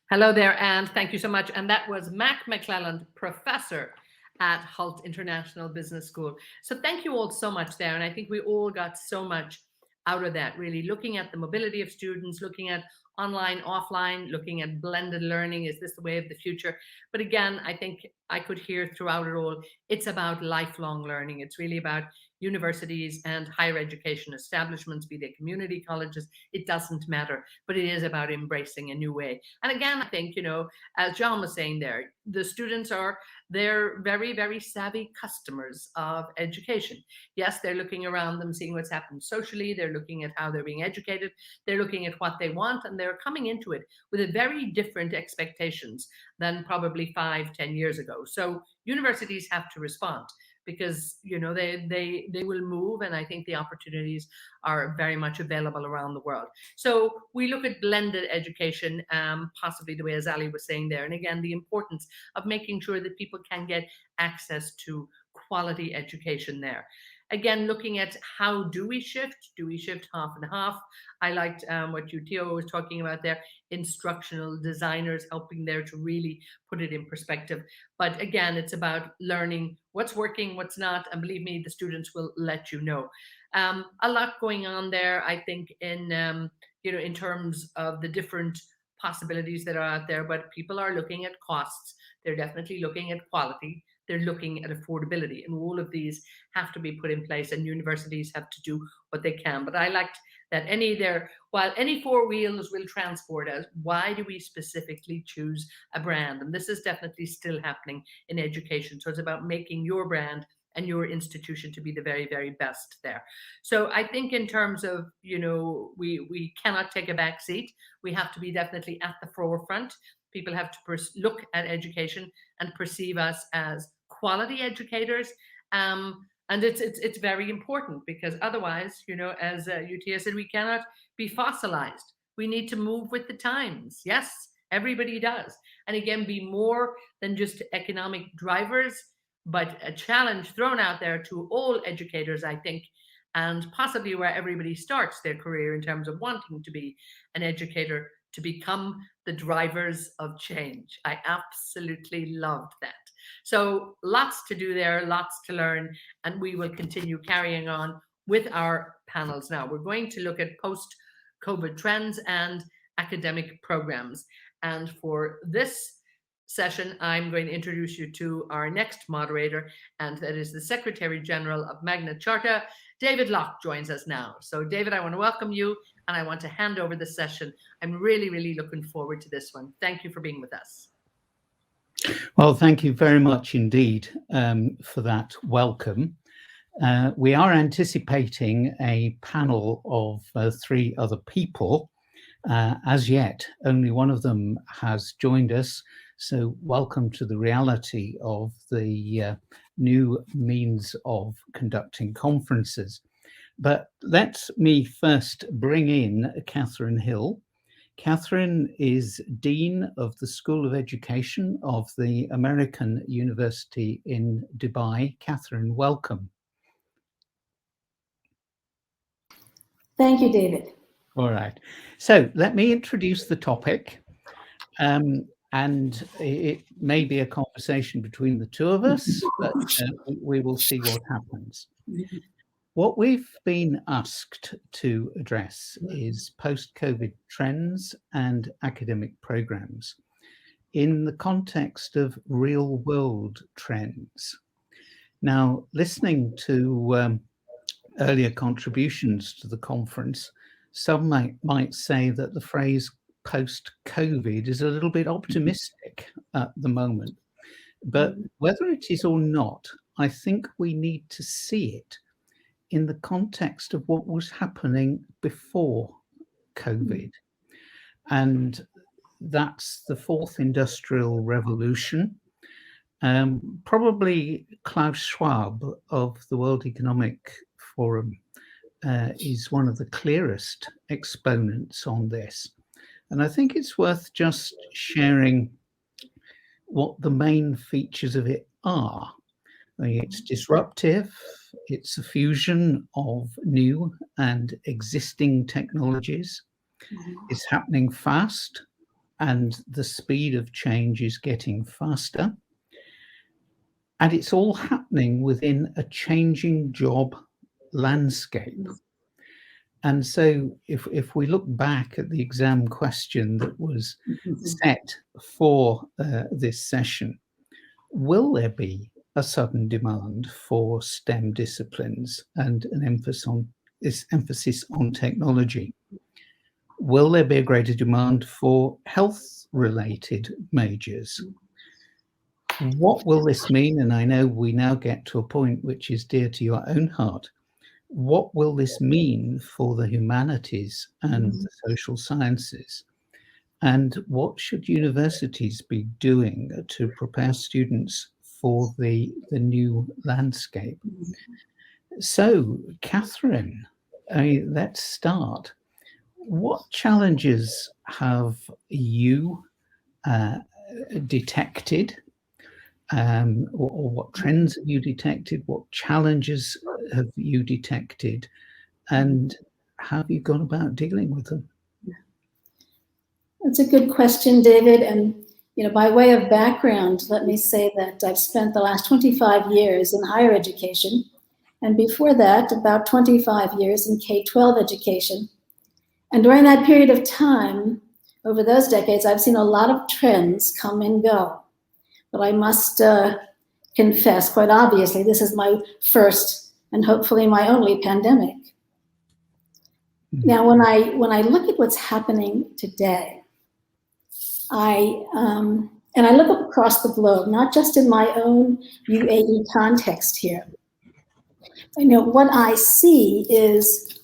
Hello there, and thank you so much. And that was Mac McClelland, professor at Hult International Business School. So thank you all so much there. And I think we all got so much out of that, really looking at the mobility of students, looking at online, offline, looking at blended learning. Is this the way of the future? But again, I think I could hear throughout it all, it's about lifelong learning. It's really about universities and higher education establishments, be they community colleges, it doesn't matter, but it is about embracing a new way. And again, I think, as John was saying there, the students they're very, very savvy customers of education. Yes, they're looking around them, seeing what's happened socially, they're looking at how they're being educated, they're looking at what they want, and they're coming into it with a very different expectations than probably 5-10 years ago. So universities have to respond, because they will move, and I think the opportunities are very much available around the world. So we look at blended education, possibly the way as Ali was saying there, and again the importance of making sure that people can get access to quality education there. Again, looking at how do we shift half and half. I liked what Theo was talking about there, instructional designers helping there to really put it in perspective. But again, it's about learning what's working, what's not, and believe me, the students will let you know. A lot going on there, I think, in terms of the different possibilities that are out there. But people are looking at costs. They're definitely looking at quality. They're looking at affordability, and all of these have to be put in place, and universities have to do what they can. But I liked that while any four wheels will transport us, why do we specifically choose a brand? And this is definitely still happening in education. So it's about making your brand and your institution to be the very, very best there. So I think in terms of, we cannot take a back seat. We have to be definitely at the forefront. People have to look at education and perceive us as quality educators. And it's very important, because otherwise, as Utia said, we cannot be fossilized. We need to move with the times. Yes, everybody does. And again, be more than just economic drivers, but a challenge thrown out there to all educators, I think, and possibly where everybody starts their career in terms of wanting to be an educator, to become the drivers of change. I absolutely loved that. So lots to do there, lots to learn, and we will continue carrying on with our panels now. We're going to look at post-COVID trends and academic programs. And for this session, I'm going to introduce you to our next moderator, and that is the Secretary General of Magna Charta. David Locke joins us now. So David, I want to welcome you, and I want to hand over the session. I'm really, really looking forward to this one. Thank you for being with us. Well, thank you very much indeed for that welcome. We are anticipating a panel of 3 other people. As yet, only one of them has joined us. So welcome to the reality of the new means of conducting conferences. But let me first bring in Catherine Hill. Catherine is Dean of the School of Education of the American University in Dubai. Catherine, welcome. Thank you, David. All right. So let me introduce the topic. And it may be a conversation between the two of us, but we will see what happens. What we've been asked to address is post-COVID trends and academic programs in the context of real-world trends. Now, listening to earlier contributions to the conference, some might say that the phrase post-COVID is a little bit optimistic at the moment. But whether it is or not, I think we need to see it in the context of what was happening before COVID. And that's the 4th Industrial Revolution. Probably Klaus Schwab of the World Economic Forum is one of the clearest exponents on this. And I think it's worth just sharing what the main features of it are. I mean, it's disruptive, it's a fusion of new and existing technologies, it's happening fast, and the speed of change is getting faster. And it's all happening within a changing job landscape. And so if we look back at the exam question that was set for this session, will there be a sudden demand for STEM disciplines and an emphasis on technology? Will there be a greater demand for health-related majors? What will this mean? And I know we now get to a point which is dear to your own heart. What will this mean for the humanities and the social sciences? And what should universities be doing to prepare students for the new landscape? So, Catherine, let's start. What challenges have you detected? Or what trends have you detected? What challenges have you detected? And how have you gone about dealing with them? That's a good question, David. And by way of background, let me say that I've spent the last 25 years in higher education, and before that, about 25 years in K-12 education. And during that period of time, over those decades, I've seen a lot of trends come and go. But I must confess, quite obviously, this is my first and hopefully my only pandemic. Now, when I look at what's happening today, and I look across the globe, not just in my own UAE context here. What I see is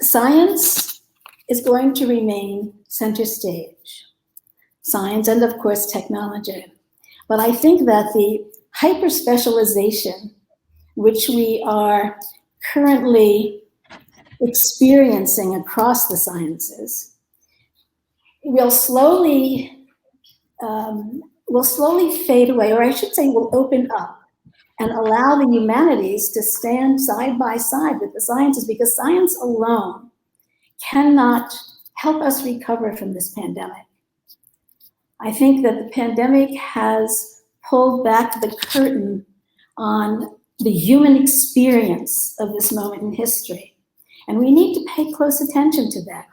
science is going to remain center stage. Science and, of course, technology. But I think that the hyper-specialization, which we are currently experiencing across the sciences, will slowly fade away, or I should say will open up and allow the humanities to stand side by side with the sciences, because science alone cannot help us recover from this pandemic. I think that the pandemic has pulled back the curtain on the human experience of this moment in history. And we need to pay close attention to that.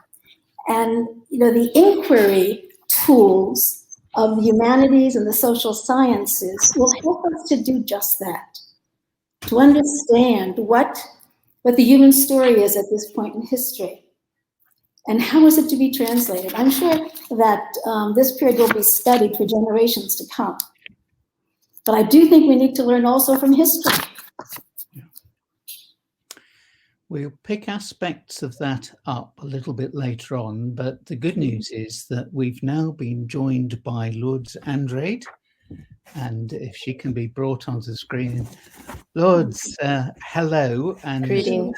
And the inquiry tools of the humanities and the social sciences will help us to do just that, to understand what the human story is at this point in history. And how is it to be translated? I'm sure that this period will be studied for generations to come. But I do think we need to learn also from history. We'll pick aspects of that up a little bit later on, but the good news is that we've now been joined by Lourdes Andrade, and if she can be brought onto the screen. Lourdes, hello and greetings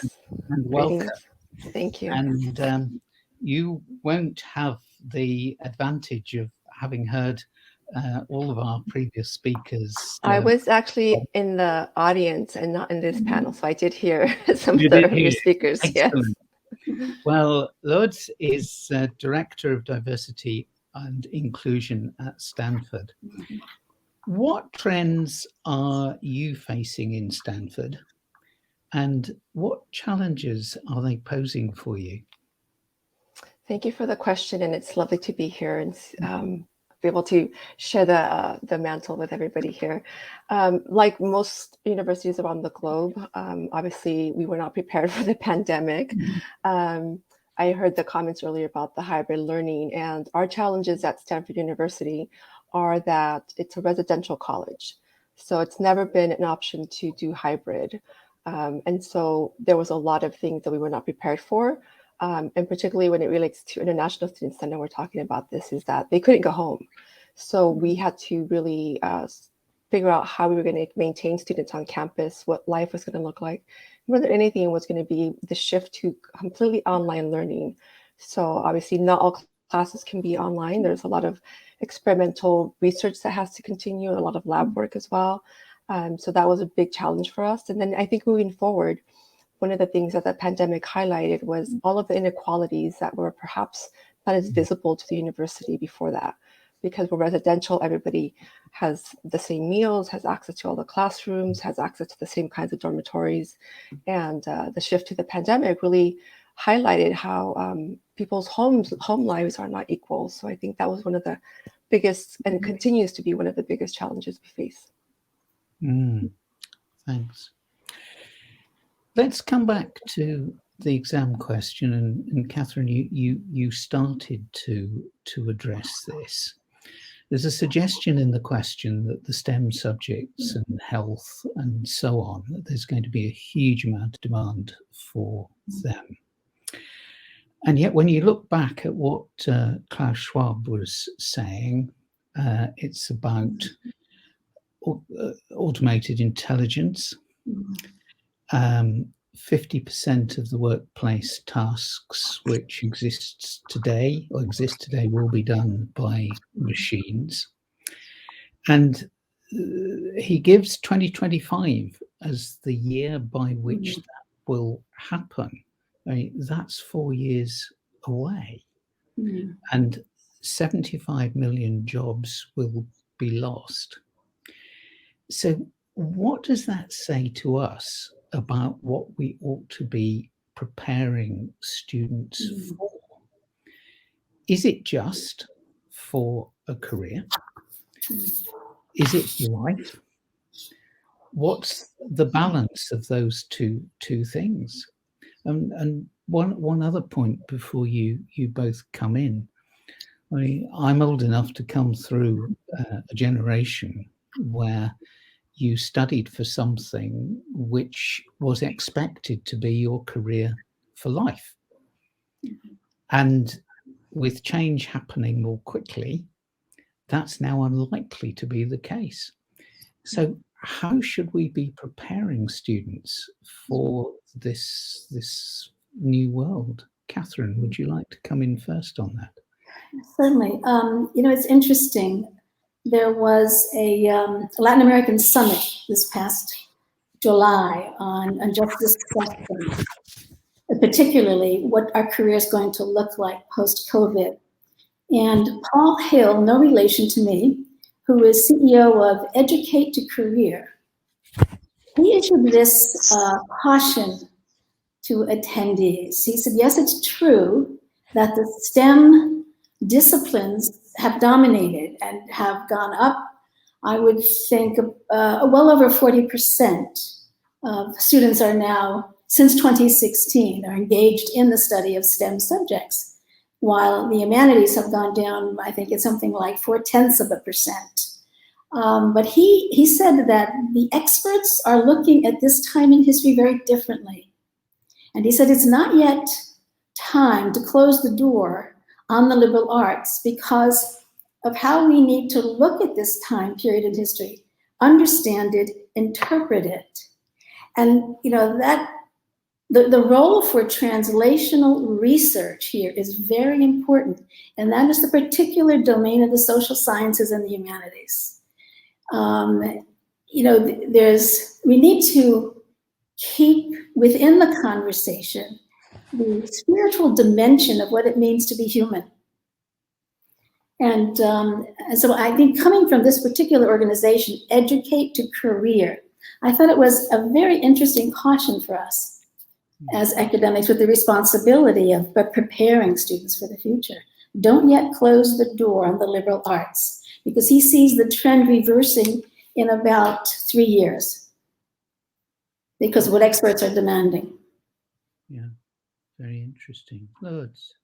and welcome. Greetings. Thank you. And you won't have the advantage of having heard all of our previous speakers. I was actually in the audience and not in this panel, so I did hear some of the earlier speakers. Excellent. Yes. Well, Lourdes is Director of Diversity and Inclusion at Stanford. What trends are you facing in Stanford, and what challenges are they posing for you? Thank you for the question, and it's lovely to be here and be able to share the mantle with everybody here. Like most universities around the globe, obviously we were not prepared for the pandemic. I heard the comments earlier about the hybrid learning, and our challenges at Stanford University are that it's a residential college. So it's never been an option to do hybrid. And so there was a lot of things that we were not prepared for. And particularly when it relates to international students, I know we're talking about this, is that they couldn't go home. So we had to really figure out how we were going to maintain students on campus, what life was going to look like, more than anything was going to be the shift to completely online learning. So obviously not all classes can be online. There's a lot of experimental research that has to continue, a lot of lab work as well. So that was a big challenge for us. And then I think moving forward, one of the things that the pandemic highlighted was all of the inequalities that were perhaps that is visible to the university before that. Because we're residential, everybody has the same meals, has access to all the classrooms, has access to the same kinds of dormitories. And the shift to the pandemic really highlighted how people's home lives are not equal. So I think that was one of the biggest, and continues to be one of the biggest challenges we face. Thanks. Let's come back to the exam question, and Catherine, you started to address this. There's a suggestion in the question that the STEM subjects and health and so on, that there's going to be a huge amount of demand for them. And yet when you look back at what Klaus Schwab was saying, it's about automated intelligence, 50% of the workplace tasks which exist today will be done by machines. And he gives 2025 as the year by which that will happen. I mean, that's 4 years away. And 75 million jobs will be lost. So what does that say to us about what we ought to be preparing students for? Is it just for a career? Is it life? What's the balance of those two things? And one other point before you both come in. I'm old enough to come through a generation where you studied for something which was expected to be your career for life. And with change happening more quickly, that's now unlikely to be the case. So how should we be preparing students for this new world? Catherine, would you like to come in first on that? Certainly. It's interesting. There was a Latin American summit this past July on justice questions, particularly what our career is going to look like post-COVID. And Paul Hill, no relation to me, who is CEO of Educate to Career, he issued this caution to attendees. He said, yes, it's true that the STEM disciplines have dominated and have gone up. I would think well over 40% of students are now, since 2016, are engaged in the study of STEM subjects, while the humanities have gone down, I think it's something like 0.4%. But he said that the experts are looking at this time in history very differently. And he said it's not yet time to close the door on the liberal arts because of how we need to look at this time period in history, understand it, interpret it. And that the role for translational research here is very important, and that is the particular domain of the social sciences and the humanities. We need to keep within the conversation the spiritual dimension of what it means to be human. And so I think coming from this particular organization, Educate to Career, I thought it was a very interesting caution for us as academics with the responsibility of preparing students for the future. Don't yet close the door on the liberal arts, because he sees the trend reversing in about 3 years because of what experts are demanding. Yeah, very interesting. Lourdes.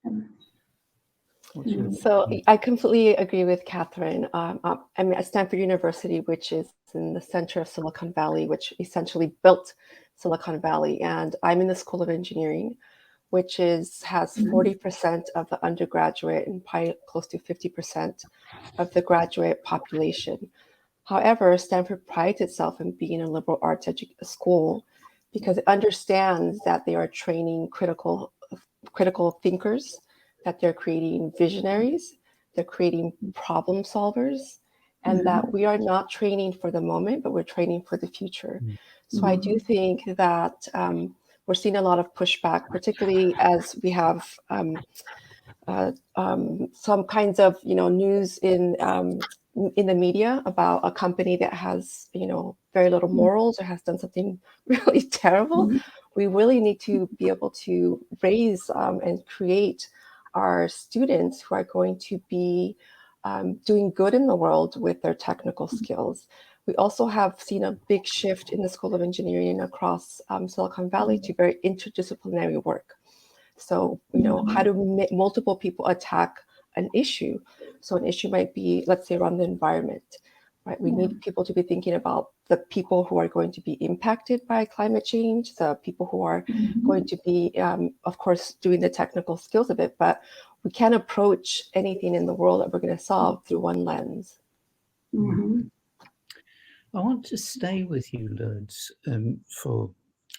So I completely agree with Catherine. I'm at Stanford University, which is in the center of Silicon Valley, which essentially built Silicon Valley. And I'm in the School of Engineering, which has 40% of the undergraduate and probably close to 50% of the graduate population. However, Stanford prides itself in being a liberal arts school because it understands that they are training critical thinkers, that they're creating visionaries, they're creating problem solvers, and that we are not training for the moment, but we're training for the future. So I do think that we're seeing a lot of pushback, particularly as we have some kinds of news in the media about a company that has very little morals or has done something really terrible. We really need to be able to raise and create our students who are going to be doing good in the world with their technical skills. We also have seen a big shift in the School of Engineering across Silicon Valley to very interdisciplinary work. So, how do multiple people attack an issue? So an issue might be, let's say, around the environment, right? We need people to be thinking about the people who are going to be impacted by climate change, the people who are going to be, of course, doing the technical skills of it, but we can't approach anything in the world that we're going to solve through one lens. I want to stay with you, Lourdes, for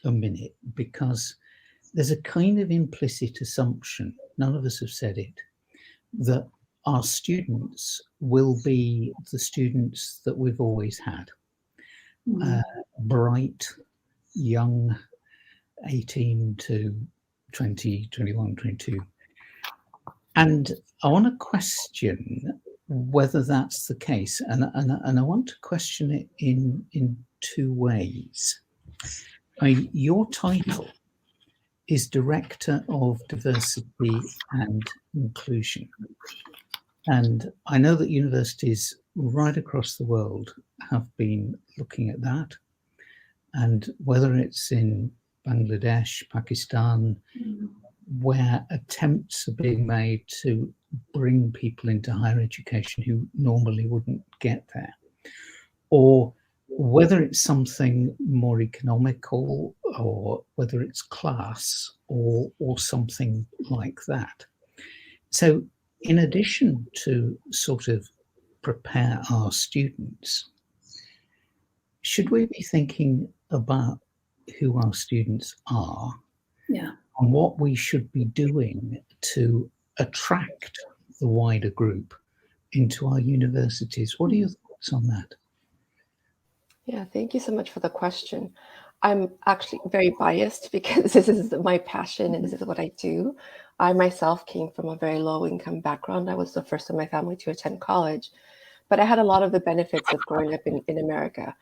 a minute, because there's a kind of implicit assumption, none of us have said it, that our students will be the students that we've always had. Bright, young, 18 to 20, 21, 22. And I want to question whether that's the case. And I want to question it in two ways. Your title is Director of Diversity and Inclusion. And I know that universities right across the world have been looking at that. And whether it's in Bangladesh, Pakistan, where attempts are being made to bring people into higher education who normally wouldn't get there, or whether it's something more economical, or whether it's class, or something like that. So in addition to sort of prepare our students, should we be thinking about who our students are and what we should be doing to attract the wider group into our universities? What are your thoughts on that? Yeah, thank you so much for the question. I'm actually very biased because this is my passion and this is what I do. I myself came from a very low income background. I was the first in my family to attend college, but I had a lot of the benefits of growing up in America.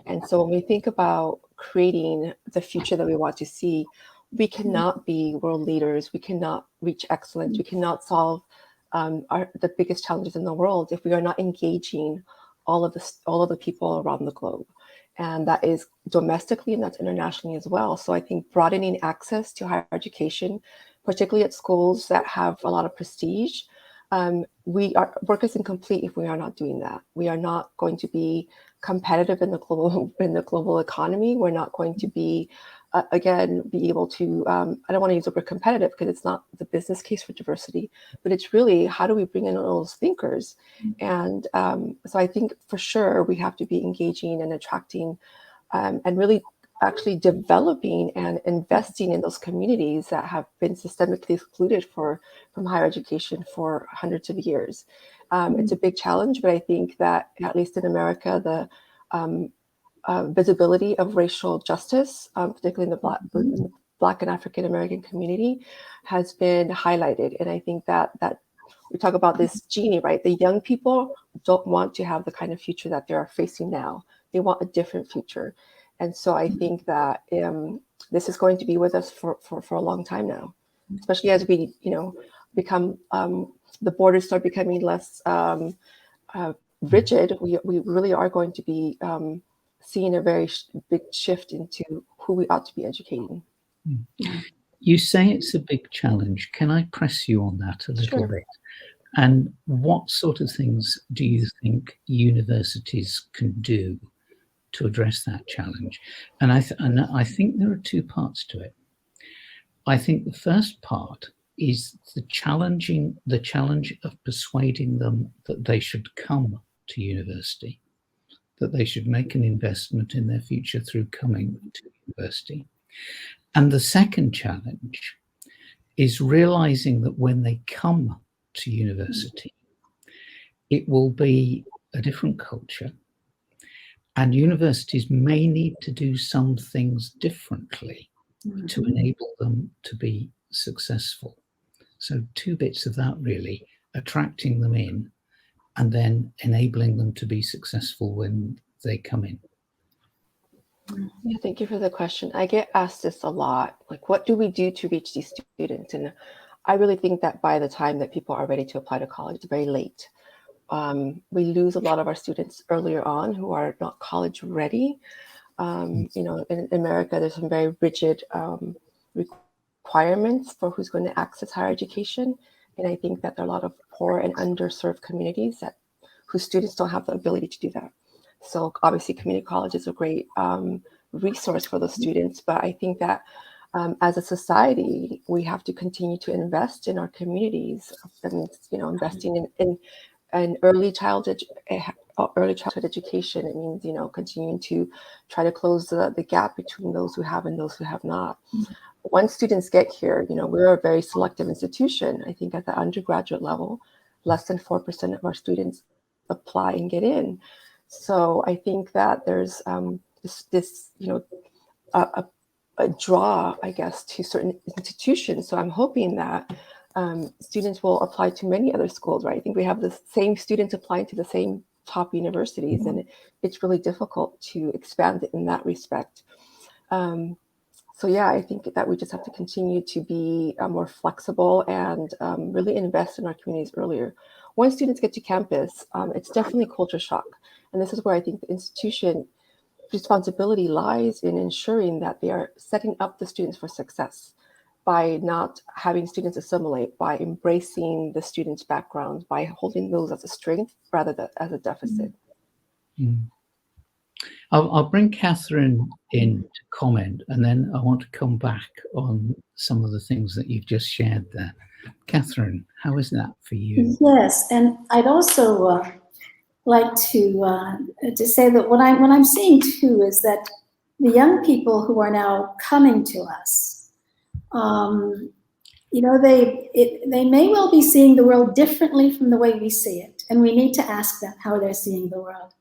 And so when we think about creating the future that we want to see, we cannot be world leaders. We cannot reach excellence. We cannot solve the biggest challenges in the world if we are not engaging all of the people around the globe. And that is domestically and that's internationally as well. So I think broadening access to higher education, particularly at schools that have a lot of prestige, work is incomplete if we are not doing that. We are not going to be competitive in the global economy. We're not going to be be able to, I don't want to use the word competitive because it's not the business case for diversity, but it's really how do we bring in those thinkers? And so I think for sure we have to be engaging and attracting and really actually developing and investing in those communities that have been systemically excluded from higher education for hundreds of years. It's a big challenge, but I think that at least in America, the visibility of racial justice, particularly in the Black and African American community, has been highlighted. And I think that we talk about this genie, right? The young people don't want to have the kind of future that they're facing now. They want a different future. And so I think that this is going to be with us for a long time now, especially as we, become, the borders start becoming less rigid. We really are going to be seeing a very big shift into who we ought to be educating. You say it's a big challenge. Can I press you on that a little bit? And what sort of things do you think universities can do to address that challenge? And I think there are two parts to it. I think the first part is the challenge of persuading them that they should come to university, that they should make an investment in their future through coming to university. And the second challenge is realizing that when they come to university, it will be a different culture, and universities may need to do some things differently to enable them to be successful. So 2 bits of that really, attracting them in and then enabling them to be successful when they come in. Yeah, thank you for the question. I get asked this a lot, like, what do we do to reach these students? And I really think that by the time that people are ready to apply to college, it's very late. We lose a lot of our students earlier on who are not college ready. In America, there's some very rigid requirements for who's going to access higher education. And I think that there are a lot of poor and underserved communities whose students don't have the ability to do that. So obviously community college is a great resource for those students, but I think that as a society, we have to continue to invest in our communities. That means, investing in early childhood education. It means, continuing to try to close the gap between those who have and those who have not. Once students get here, we're a very selective institution. I think at the undergraduate level, less than 4% of our students apply and get in. So I think that there's a draw, I guess, to certain institutions. So I'm hoping that students will apply to many other schools, right? I think we have the same students applying to the same top universities, and it's really difficult to expand it in that respect. So yeah, I think that we just have to continue to be more flexible and really invest in our communities earlier. When students get to campus, it's definitely culture shock. And this is where I think the institution responsibility lies in ensuring that they are setting up the students for success by not having students assimilate, by embracing the students' backgrounds, by holding those as a strength rather than as a deficit. I'll bring Catherine in to comment, and then I want to come back on some of the things that you've just shared there. Catherine, how is that for you? Yes, and I'd also like to say that what I'm seeing too is that the young people who are now coming to us, they may well be seeing the world differently from the way we see it, and we need to ask them how they're seeing the world.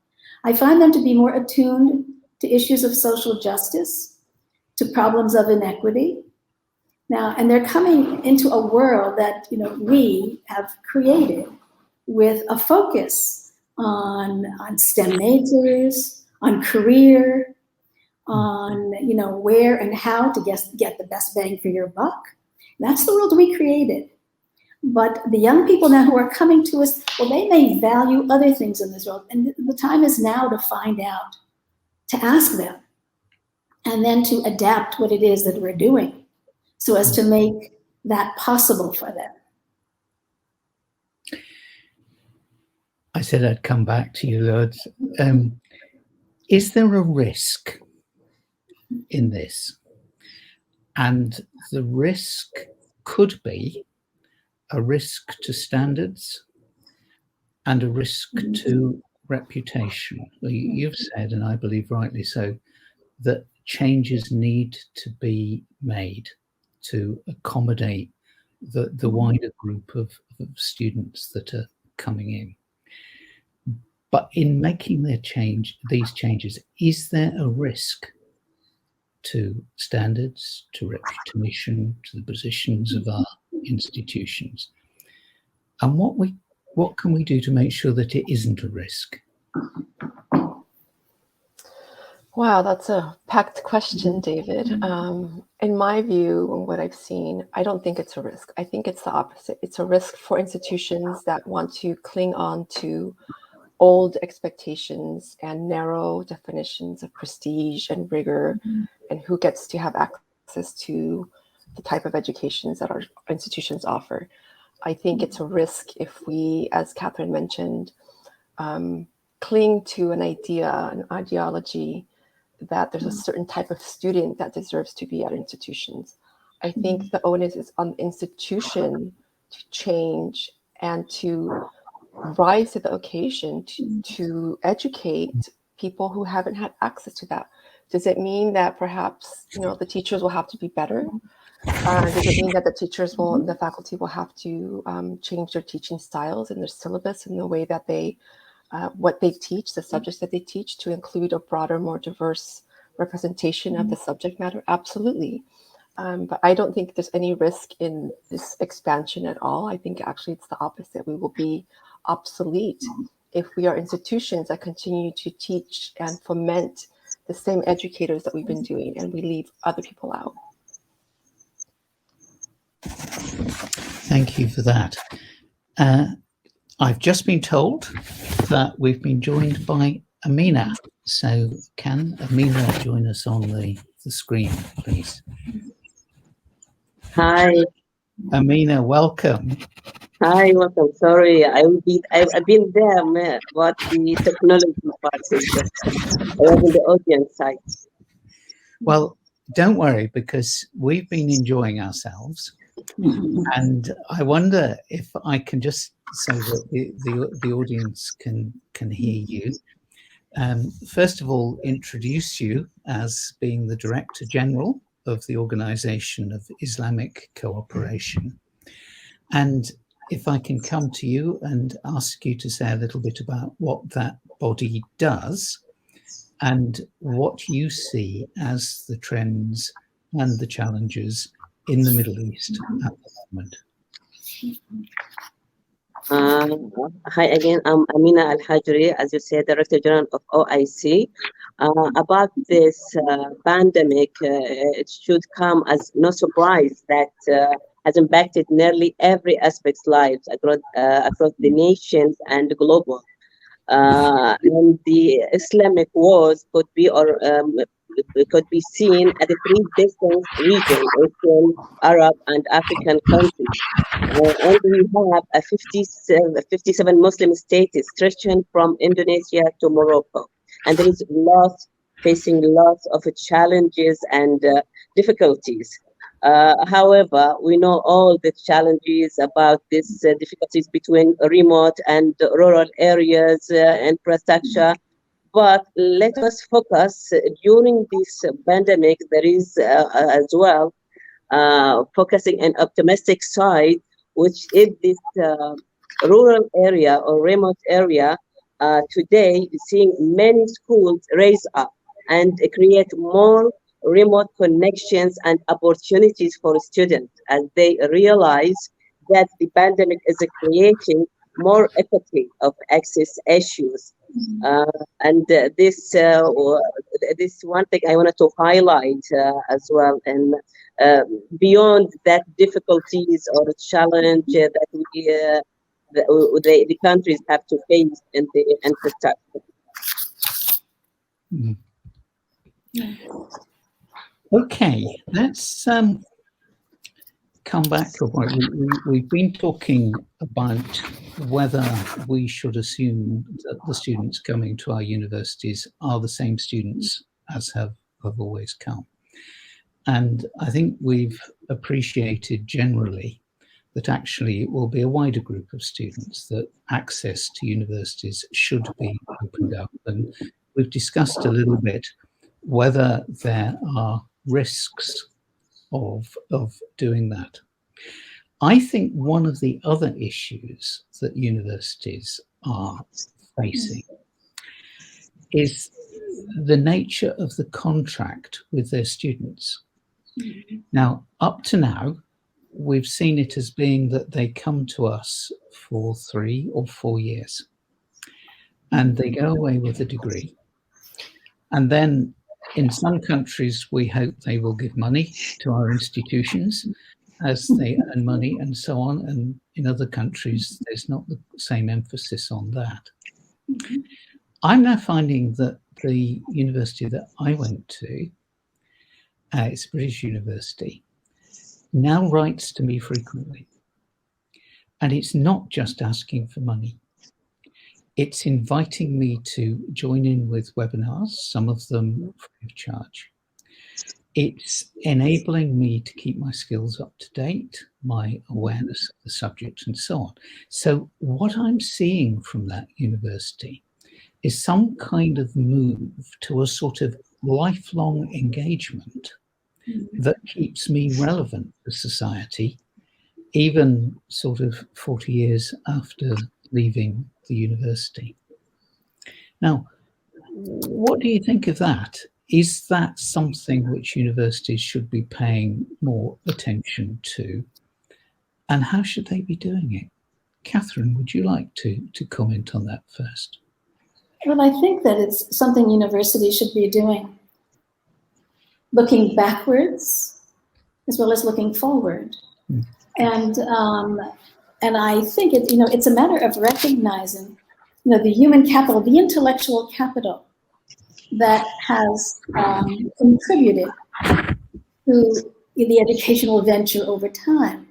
I find them to be more attuned to issues of social justice, to problems of inequity. Now, and they're coming into a world that we have created with a focus on STEM majors, on career, on where and how to get the best bang for your buck. That's the world we created. But the young people now who are coming to us, well, they may value other things in this world. And the time is now to find out, to ask them, and then to adapt what it is that we're doing so as to make that possible for them. I said I'd come back to you, Lourdes. Is there a risk in this? And the risk could be a risk to standards and a risk to reputation. You've said, and I believe rightly so, that changes need to be made to accommodate the wider group of students that are coming in. But in making these changes, is there a risk to standards, to reputation, to the positions of our institutions? And what can we do to make sure that it isn't a risk? Wow, that's a packed question, David. In my view, and what I've seen, I don't think it's a risk. I think it's the opposite. It's a risk for institutions that want to cling on to old expectations and narrow definitions of prestige and rigor, and who gets to have access to the type of educations that our institutions offer. I think it's a risk if we, as Catherine mentioned, cling to an idea, an ideology that there's a certain type of student that deserves to be at institutions. I think the onus is on the institution to change and to rise to the occasion to educate people who haven't had access to that. Does it mean that perhaps the teachers will have to be better? Does it mean that the faculty will have to change their teaching styles and their syllabus and the way that they what they teach, the subjects that they teach, to include a broader, more diverse representation of the subject matter? Absolutely. But I don't think there's any risk in this expansion at all. I think actually it's the opposite. We will be obsolete if we are institutions that continue to teach and foment the same educators that we've been doing, and we leave other people out. Thank you for that. I've just been told that we've been joined by Amina. So can Amina join us on the screen, please? Hi. Amina, welcome. Hi, welcome. Sorry, I've been there, but the technology part is just, I was in the audience side. Well, don't worry, because we've been enjoying ourselves. And I wonder if I can just, so that the audience can hear you. First of all, introduce you as being the Director General of the Organization of Islamic Cooperation. And if I can come to you and ask you to say a little bit about what that body does and what you see as the trends and the challenges in the Middle East at the moment. Hi again, I'm Amina Al-Hajri, as you said, Director General of OIC. About this pandemic, it should come as no surprise that has impacted nearly every aspect's lives across the nations and global. And the Islamic wars could be seen at the three distinct regions: Asian, Arab, and African countries. And we have 57 Muslim states stretching from Indonesia to Morocco. And there is facing lots of challenges and difficulties. However, we know all the challenges about these difficulties between remote and rural areas, infrastructure. But let us focus during this pandemic. There is as well focusing an optimistic side, which is this rural area or remote area. Today, seeing many schools raise up and create more remote connections and opportunities for students as they realize that the pandemic is creating more equity of access issues. And this one thing I wanted to highlight as well, and beyond that difficulties or challenge that the countries have to face in the infrastructure. Okay, let's come back. We've been talking about whether we should assume that the students coming to our universities are the same students as have always come. And I think we've appreciated generally that actually it will be a wider group of students, that access to universities should be opened up. And we've discussed a little bit whether there are risks of doing that. I think one of the other issues that universities are facing is the nature of the contract with their students. Now, up to now, we've seen it as being that they come to us for 3 or 4 years and they go away with a degree. And then in some countries, we hope they will give money to our institutions as they earn money and so on. And in other countries, there's not the same emphasis on that. I'm now finding that the university that I went to, it's a British university, now writes to me frequently. And it's not just asking for money. It's inviting me to join in with webinars, some of them free of charge. It's enabling me to keep my skills up to date, my awareness of the subject and so on. So what I'm seeing from that university is some kind of move to a sort of lifelong engagement that keeps me relevant to society, even sort of 40 years after leaving the university. Now, what do you think of that is that something which universities should be paying more attention to? And how should they be doing it? Catherine, would you like to comment on that first? Well, I think that it's something universities should be doing, looking backwards as well as looking forward. And I think it's a matter of recognizing, the human capital, the intellectual capital that has contributed to the educational venture over time.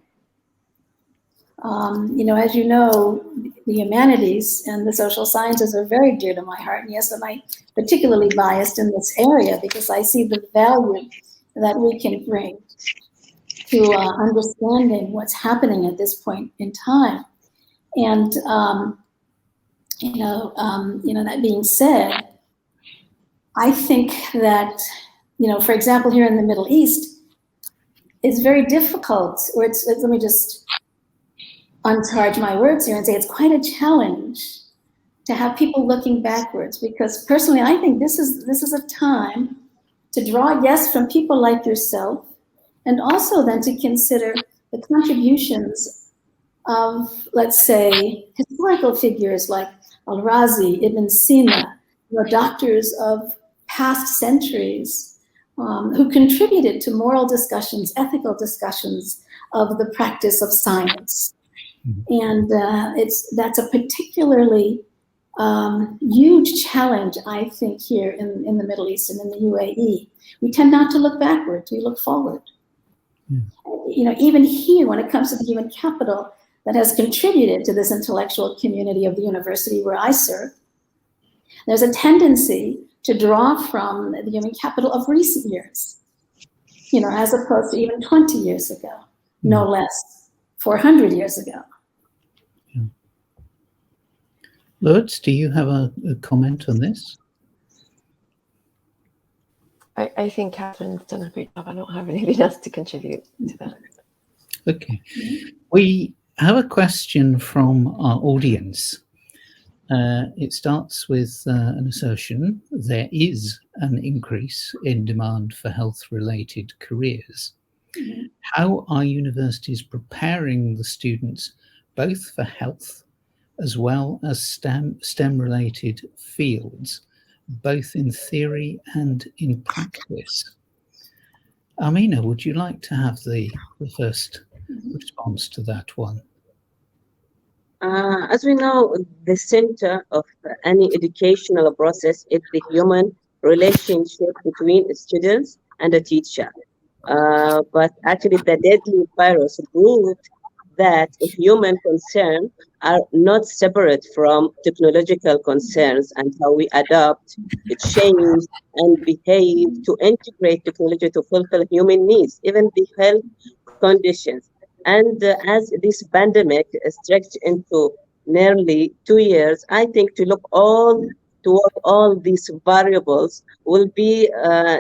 As you know, the humanities and the social sciences are very dear to my heart. And yes, I'm particularly biased in this area because I see the value that we can bring to understanding what's happening at this point in time. And, that being said, I think that, for example, here in the Middle East, it's very difficult, or let me just uncharge my words here and say it's quite a challenge to have people looking backwards, because personally I think this is a time to draw, yes, from people like yourself, and also then to consider the contributions of, let's say, historical figures like Al-Razi, Ibn Sina, doctors of past centuries who contributed to moral discussions, ethical discussions of the practice of science. And that's a particularly huge challenge, I think, here in the Middle East and in the UAE. We tend not to look backwards, we look forward. Even here, when it comes to the human capital that has contributed to this intellectual community of the university where I serve, there's a tendency to draw from the human capital of recent years, as opposed to even 20 years ago, no less, 400 years ago. Lourdes, do you have a comment on this? I think Catherine's done a great job. I don't have anything else to contribute to that. Okay. We have a question from our audience. It starts with an assertion: there is an increase in demand for health-related careers. How are universities preparing the students both for health as well as STEM-related fields, both in theory and in practice? Amina, would you like to have the first response to that one? As we know, the center of any educational process is the human relationship between students and a teacher. But actually, the deadly virus proved that human concerns are not separate from technological concerns, and how we adapt, change, and behave to integrate technology to fulfill human needs, even the health conditions. And as this pandemic stretched into nearly 2 years, I think toward all these variables will be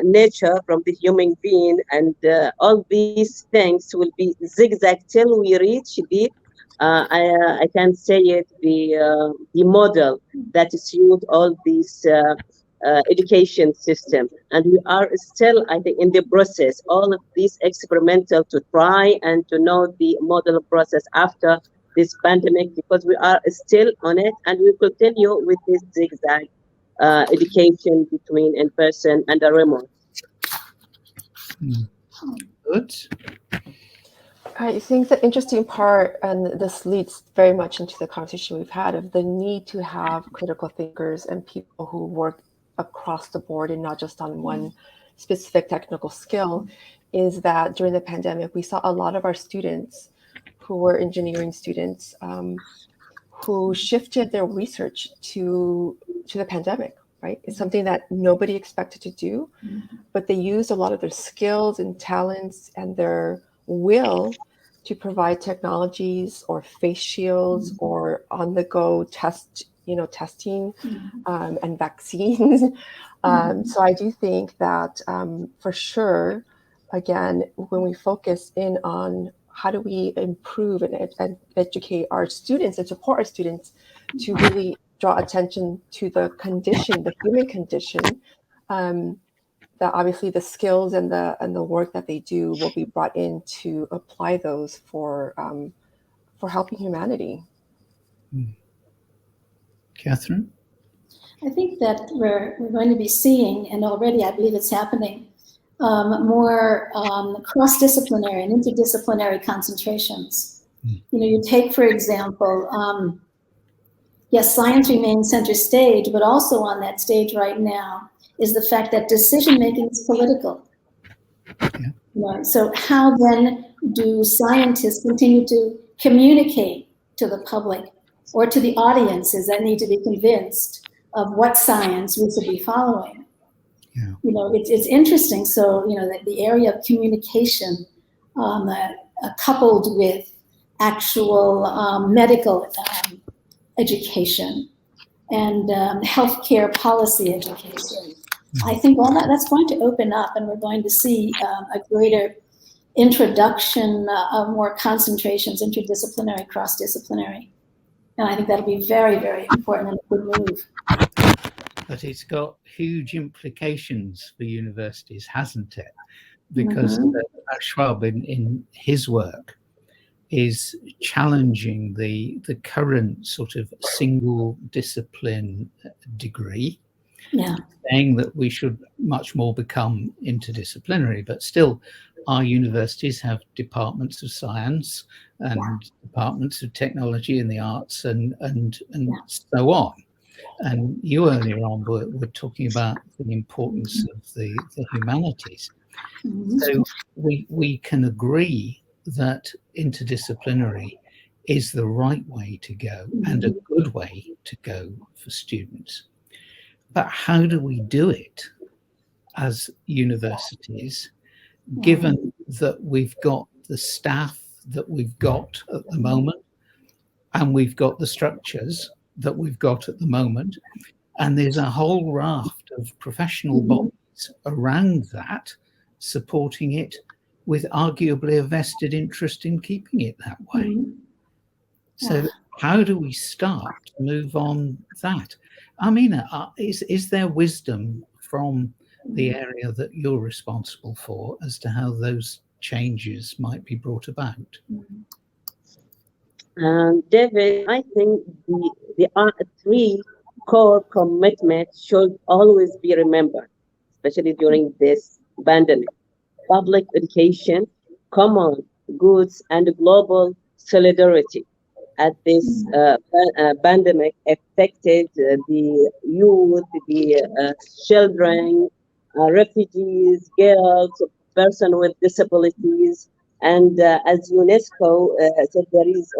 nature from the human being, and all these things will be zigzag till we reach the I can say it, the model that suit all these education system. And we are still, I think, in the process, all of these experimental to try and to know the model process after this pandemic, because we are still on it, and we continue with this zigzag education between in-person and the remote. Good. I think the interesting part, and this leads very much into the conversation we've had, of the need to have critical thinkers and people who work across the board and not just on one specific technical skill, is that during the pandemic, we saw a lot of our students who were engineering students who shifted their research to the pandemic, right? It's something that nobody expected to do, but they used a lot of their skills and talents and their will to provide technologies or face shields or on-the-go testing and vaccines. So I do think that for sure, again, when we focus in on how do we improve and educate our students and support our students to really draw attention to the condition, the human condition, that obviously the skills and the work that they do will be brought in to apply those for helping humanity. Catherine? I think that we're going to be seeing, and already I believe it's happening, more cross-disciplinary and interdisciplinary concentrations. You take, for example, yes, science remains center stage, but also on that stage right now is the fact that decision-making is political. Yeah. So how then do scientists continue to communicate to the public or to the audiences that need to be convinced of what science we should be following? Yeah. It's interesting. So, that the area of communication coupled with actual medical education and healthcare policy education. I think all that's going to open up, and we're going to see a greater introduction of more concentrations, interdisciplinary, cross-disciplinary. And I think that'll be very, very important and a good move. But it's got huge implications for universities, hasn't it? Because Schwab, in his work, is challenging the current sort of single discipline degree, saying that we should much more become interdisciplinary, but still our universities have departments of science and departments of technology and the arts and so on. And you earlier on were talking about the importance of the humanities. So we can agree that interdisciplinary is the right way to go and a good way to go for students. But how do we do it as universities, given that we've got the staff that we've got at the moment, and we've got the structures that we've got at the moment, and there's a whole raft of professional bodies around that supporting it with arguably a vested interest in keeping it that way. So how do we start to move on that? Amina, is there wisdom from the area that you're responsible for as to how those changes might be brought about? David, I think the three core commitments should always be remembered, especially during this pandemic: public education, common goods, and global solidarity. As this pandemic affected the youth, the children, refugees, girls, persons with disabilities, and as UNESCO said, there is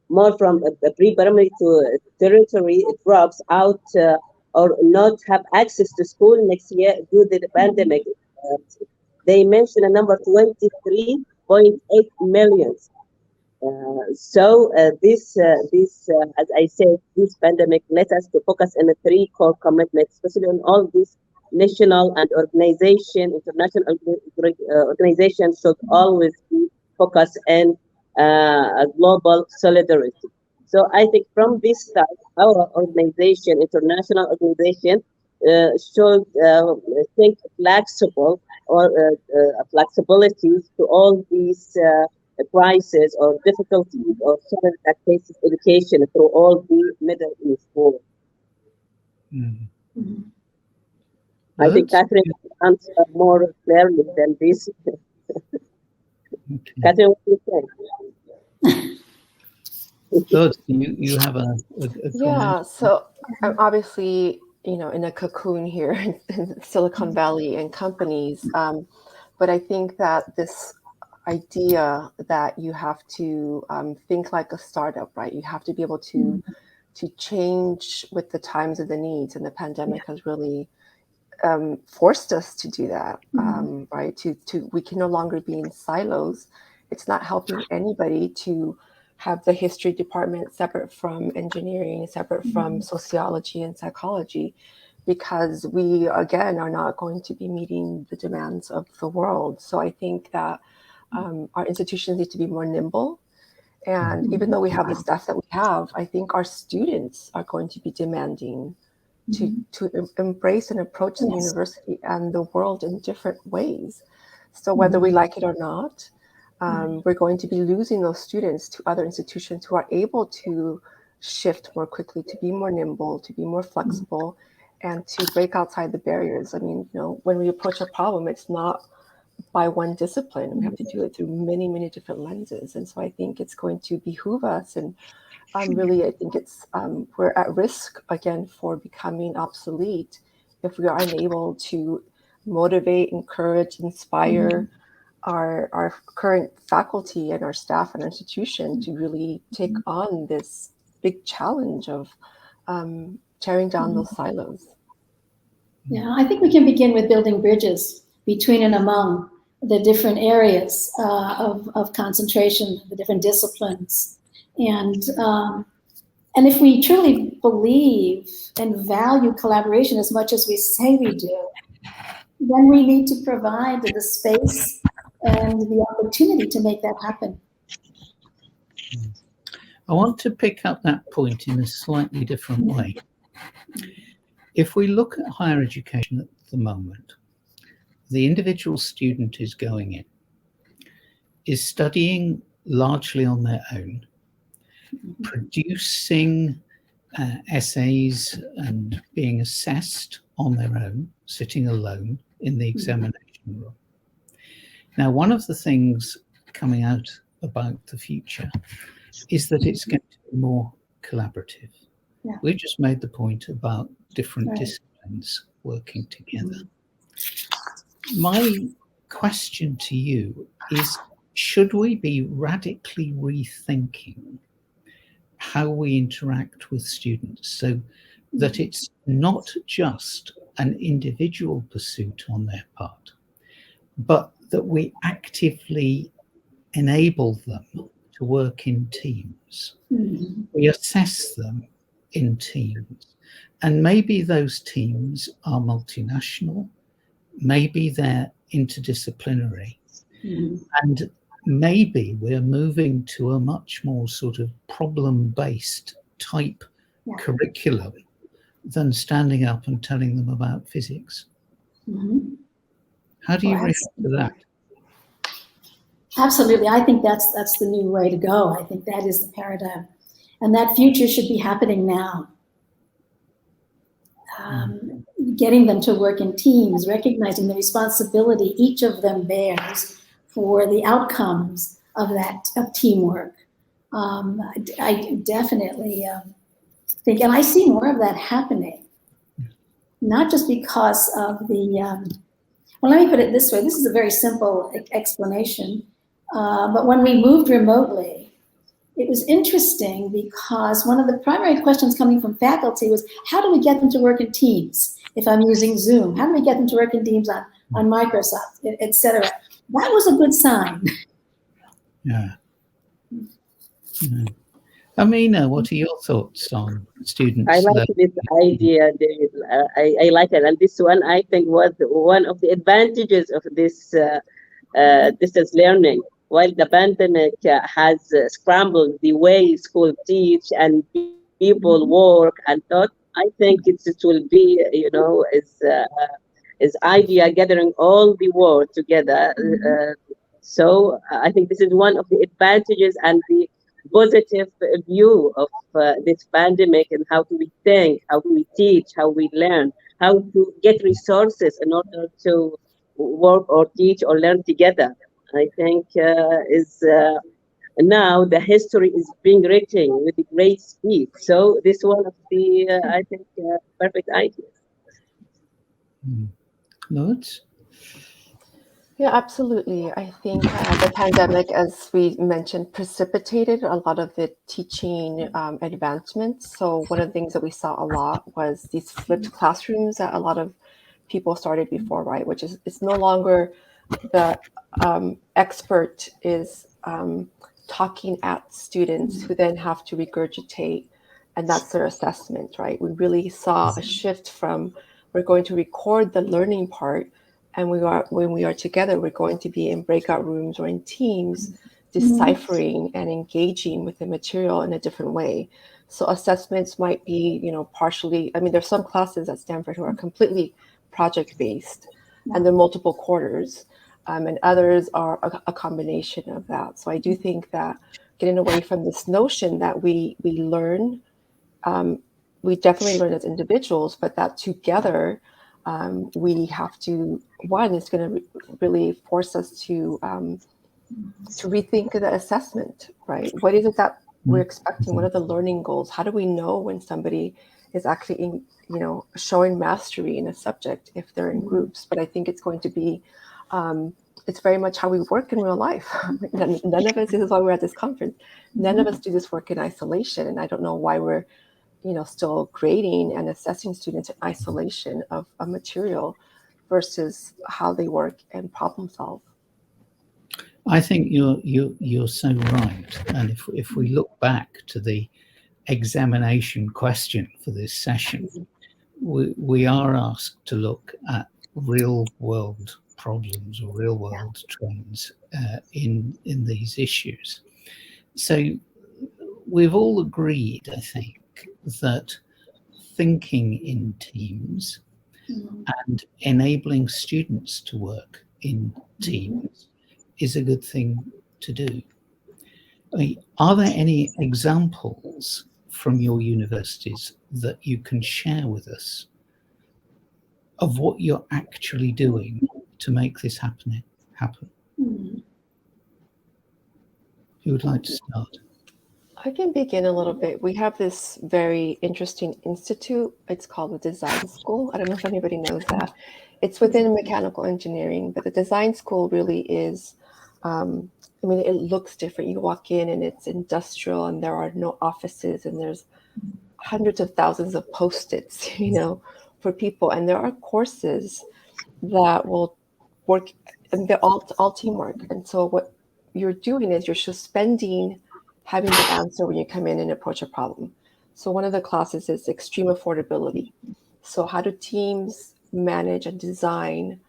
more from a pre-primary to territory drops out or not have access to school next year due to the pandemic. They mentioned a number 23.8 million. So this, as I said, this pandemic led us to focus on the three core commitments, especially on all these national and international organizations should always be focused on global solidarity. So I think from this side, our organization, international organization, should think flexible or flexibilities to all these crises or difficulties or challenge that faces education through all the Middle East war. I think Catherine can answer more clearly than this. Catherine, what do you think? Lourdes, you have a comment? So I'm obviously, in a cocoon here in Silicon Valley and companies, but I think that this idea that you have to think like a startup, right? You have to be able to change with the times and the needs, and the pandemic has really forced us to do that, right? We can no longer be in silos. It's not helping anybody to have the history department separate from engineering, separate from sociology and psychology, because we, again, are not going to be meeting the demands of the world. So I think that our institutions need to be more nimble. And even though we have the staff that we have, I think our students are going to be demanding to embrace and approach the university and the world in different ways. So whether we like it or not, we're going to be losing those students to other institutions who are able to shift more quickly, to be more nimble, to be more flexible, and to break outside the barriers. I mean, when we approach a problem, it's not by one discipline. We have to do it through many, many different lenses. And so I think it's going to behoove us. And really, I think it's we're at risk again for becoming obsolete if we are unable to motivate, encourage, inspire our current faculty and our staff and our institution to really take on this big challenge of tearing down those silos. Yeah, I think we can begin with building bridges between and among the different areas of concentration, the different disciplines. And if we truly believe and value collaboration as much as we say we do, then we need to provide the space and the opportunity to make that happen. I want to pick up that point in a slightly different way. If we look at higher education at the moment, the individual student is going in, is studying largely on their own, producing essays and being assessed on their own, sitting alone in the examination room. Now, one of the things coming out about the future is that it's going to be more collaborative. Yeah. We just made the point about different disciplines working together. My question to you is, should we be radically rethinking how we interact with students so that it's not just an individual pursuit on their part, but that we actively enable them to work in teams? We assess them in teams, and maybe those teams are multinational, maybe they're interdisciplinary, and maybe we're moving to a much more sort of problem-based type curriculum than standing up and telling them about physics. How do you react to that? Absolutely. I think that's the new way to go. I think that is the paradigm. And that future should be happening now. Getting them to work in teams, recognizing the responsibility each of them bears for the outcomes of teamwork. I definitely think, and I see more of that happening, not just because of the, well, let me put it this way. This is a very simple explanation. But when we moved remotely, it was interesting because one of the primary questions coming from faculty was, how do we get them to work in teams? If I'm using Zoom, how do we get them to work in teams on Microsoft, et cetera? That was a good sign. Yeah. Amina, what are your thoughts on students? I like this idea, David. I like it. And this one, I think, was one of the advantages of this distance learning. While the pandemic has scrambled the way schools teach and people work and thought, I think it will be, is idea gathering all the world together. So I think this is one of the advantages and the positive view of this pandemic, and how do we think, how do we teach, how we learn, how to get resources in order to work or teach or learn together. I think now the history is being written with great speed. So this one of the, I think, perfect ideas. Lourdes? Yeah, absolutely. I think the pandemic, as we mentioned, precipitated a lot of the teaching advancements. So one of the things that we saw a lot was these flipped classrooms that a lot of people started before, right? Which is, it's no longer the expert is talking at students who then have to regurgitate, and that's their assessment, right? We really saw a shift from, we're going to record the learning part, and when we are together, we're going to be in breakout rooms or in teams, deciphering and engaging with the material in a different way. So assessments might be, partially, I mean, there's some classes at Stanford who are completely project-based, and they're multiple quarters, and others are a combination of that. So I do think that getting away from this notion that we learn, we definitely learn as individuals, but that together we have to, one, it's going to really force us to rethink the assessment, right? What is it that we're expecting? What are the learning goals? How do we know when somebody is actually showing mastery in a subject if they're in groups? But I think it's going to be, it's very much how we work in real life. None of us, this is why we're at this conference, none of us do this work in isolation. And I don't know why we're, still grading and assessing students in isolation of a material versus how they work and problem solve. I think you're so right. And if we look back to the examination question for this session, we are asked to look at real world problems or real world trends in these issues. So we've all agreed, I think, that thinking in teams and enabling students to work in teams is a good thing to do. I mean, are there any examples from your universities that you can share with us of what you're actually doing to make this happen? Who would like to start? I can begin a little bit. We have this very interesting institute. It's called the Design School. I don't know if anybody knows that. It's within mechanical engineering, but the design school really is, it looks different. You walk in and it's industrial and there are no offices and there's hundreds of thousands of Post-its, for people. And there are courses that will work, and they're all teamwork. And so what you're doing is you're suspending having the answer when you come in and approach a problem. So one of the classes is extreme affordability. So how do teams manage and design,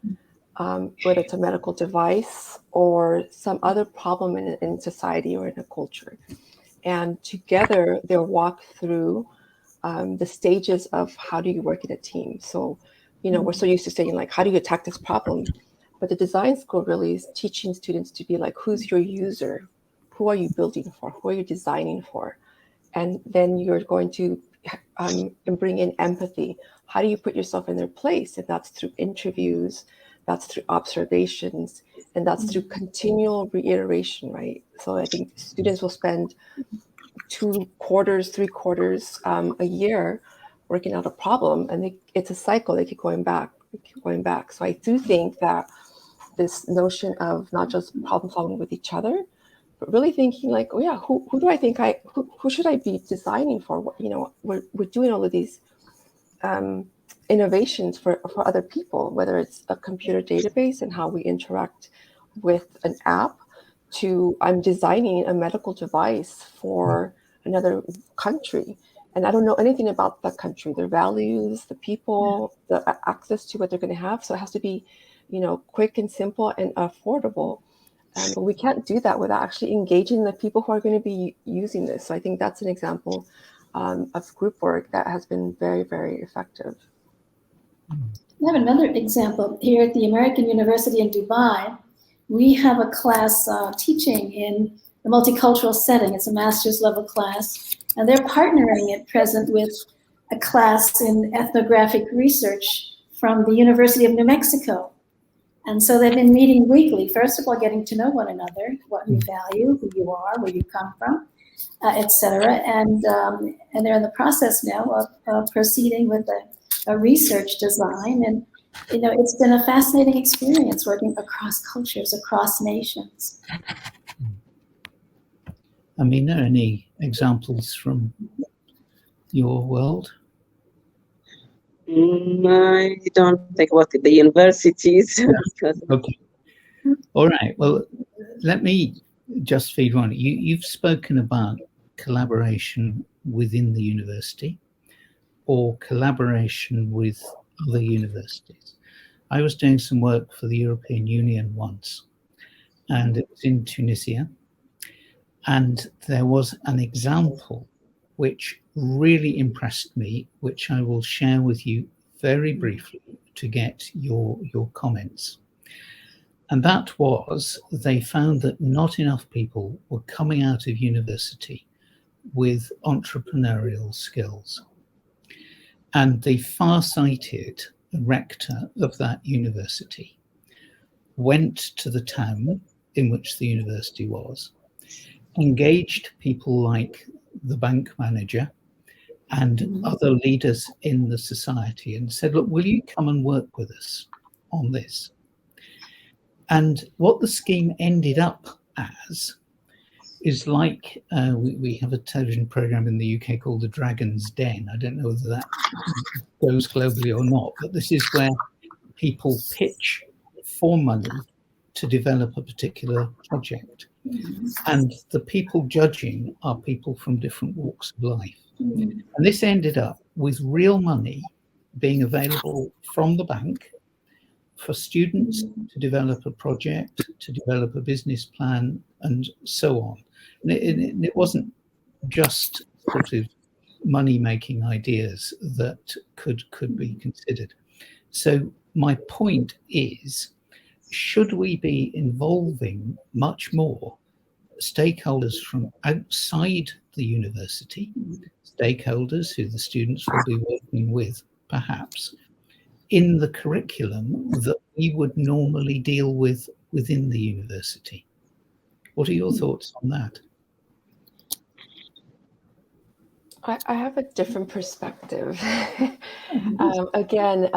whether it's a medical device or some other problem in society or in a culture. And together they'll walk through the stages of how do you work in a team. So, we're so used to saying like, how do you attack this problem? But the design school really is teaching students to be like, who's your user? Who are you building for? Who are you designing for? And then you're going to bring in empathy. How do you put yourself in their place? And that's through interviews, that's through observations, and that's through continual reiteration, right? So I think students will spend 2 quarters, 3 quarters a year working out a problem, and it's a cycle. They keep going back, So I do think that this notion of not just problem solving with each other, but really thinking like, oh yeah, who do I think who should I be designing for? We're doing all of these innovations for other people, whether it's a computer database and how we interact with an app, to I'm designing a medical device for another country. And I don't know anything about that country, their values, the people, the access to what they're going to have. So it has to be, quick and simple and affordable. But we can't do that without actually engaging the people who are going to be using this. So I think that's an example of group work that has been very, very effective. I have another example here at the American University in Dubai. We have a class teaching in the multicultural setting. It's a master's level class, and they're partnering at present with a class in ethnographic research from the University of New Mexico. And so they've been meeting weekly, first of all, getting to know one another, what you value, who you are, where you come from, et cetera. And they're in the process now of proceeding with a research design. And, it's been a fascinating experience working across cultures, across nations. Amina, any examples from your world? I don't think about the universities. Okay. All right. Well, let me just feed one. You've spoken about collaboration within the university or collaboration with other universities. I was doing some work for the European Union once, and it was in Tunisia. And there was an example which really impressed me, which I will share with you very briefly to get your comments. And that was, they found that not enough people were coming out of university with entrepreneurial skills. And the far-sighted rector of that university went to the town in which the university was, engaged people like the bank manager and other leaders in the society and said, look, will you come and work with us on this? And what the scheme ended up as is like, we have a television program in the UK called The Dragon's Den. I don't know whether that goes globally or not, but this is where people pitch for money to develop a particular project. And the people judging are people from different walks of life. And this ended up with real money being available from the bank for students to develop a project, to develop a business plan, and so on. And it wasn't just sort of money-making ideas that could be considered. So my point is, should we be involving much more stakeholders from outside the university, stakeholders who the students will be working with, perhaps, in the curriculum that we would normally deal with within the university? What are your thoughts on that? I have a different perspective. Again,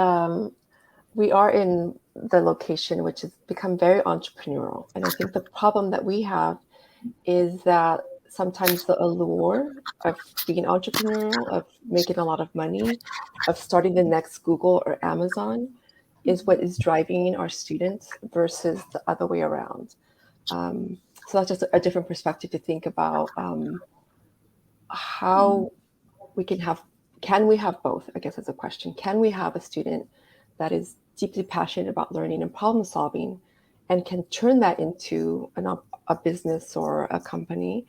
we are in the location which has become very entrepreneurial. And I think the problem that we have is that sometimes the allure of being entrepreneurial, of making a lot of money, of starting the next Google or Amazon is what is driving our students versus the other way around. So that's just a different perspective to think about how we can we have both, I guess is a question. Can we have a student that is deeply passionate about learning and problem solving and can turn that into a business or a company